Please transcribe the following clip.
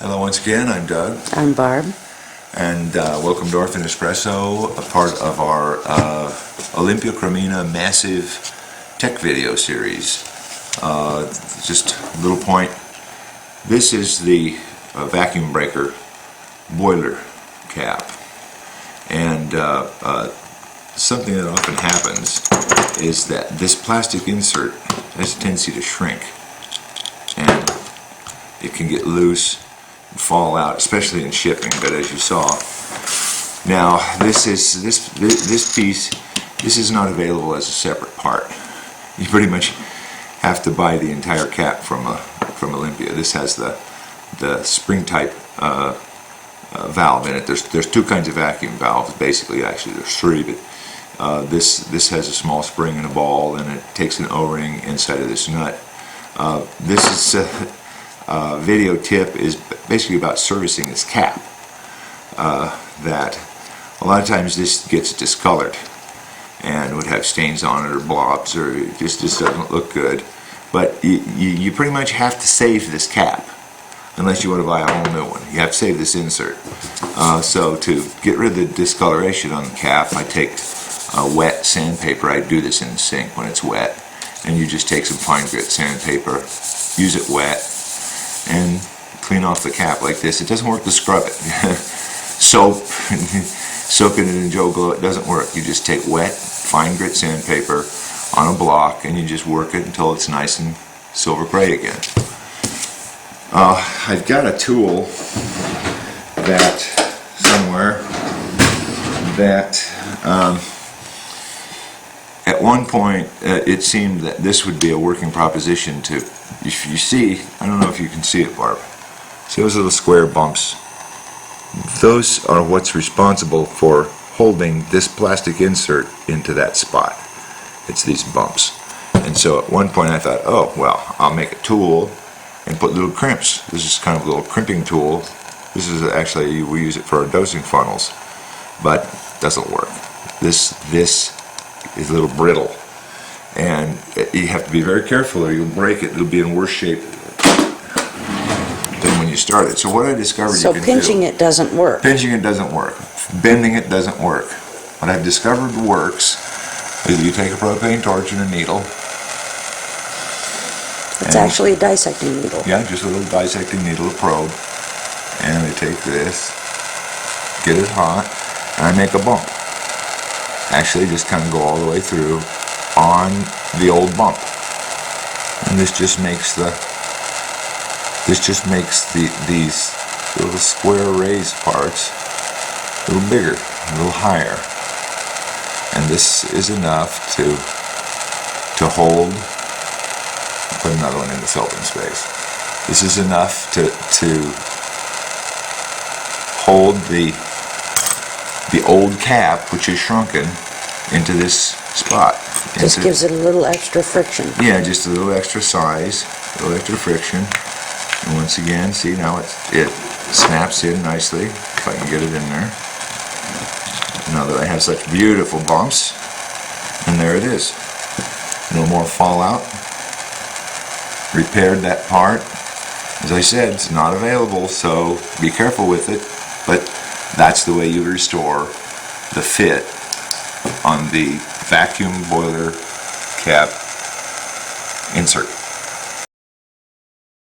Hello once again, I'm Doug. I'm Barb. And welcome to Orphan Espresso, a part of our Olympia Cremina massive tech video series. Just a little point. This is the vacuum breaker boiler cap. And something that often happens is that this plastic insert has a tendency to shrink. And it can get loose and fall out, especially in shipping, but as you saw. Now, this piece is not available as a separate part. You pretty much have to buy the entire cap from Olympia. This has the spring type valve in it. There's two kinds of vacuum valves, basically. Actually, there's three, but this has a small spring and a ball, and it takes an O-ring inside of this nut. This is video tip is basically about servicing this cap. That a lot of times this gets discolored and would have stains on it or blobs, or it just doesn't look good. But you pretty much have to save this cap unless you want to buy a whole new one. You have to save this insert. So to get rid of the discoloration on the cap, I take wet sandpaper. I do this in the sink when it's wet, and you just take some fine grit sandpaper, use it wet, and clean off the cap like this. It doesn't work to scrub it. Soaking it in Joe Glow, it doesn't work. You just take wet, fine grit sandpaper on a block, and you just work it until it's nice and silver gray again. I've got a tool that somewhere that at one point it seemed that this would be a working proposition to, if you see, I don't know if you can see it, Barb. See those little square bumps? Those are what's responsible for holding this plastic insert into that spot. It's these bumps. And so at one point I thought, oh, well, I'll make a tool and put little crimps. This is kind of a little crimping tool. This is actually, we use it for our dosing funnels, but it doesn't work. This is a little brittle, and you have to be very careful or you'll break it. It'll be in worse shape than when you started. So what I discovered you can do... So pinching it doesn't work. Pinching it doesn't work. Bending it doesn't work. What I've discovered works is you take a propane torch and a needle. It's actually a dissecting needle. Yeah, just a little dissecting needle, a probe. And I take this, get it hot, and I make a bump. Actually, just kind of go all the way through on the old bump. And this just makes these little square raised parts a little bigger, a little higher. And this is enough to hold. I'll put another one in this open space. This is enough to hold the old cap, which is shrunken, into this spot. Just gives it a little extra friction. Yeah, just a little extra size, a little extra friction. And once again, see, now it snaps in nicely, if I can get it in there. Now that I have such beautiful bumps, and there it is. No more fallout. Repaired that part. As I said, it's not available, so be careful with it, but that's the way you restore the fit on the vacuum boiler cap insert.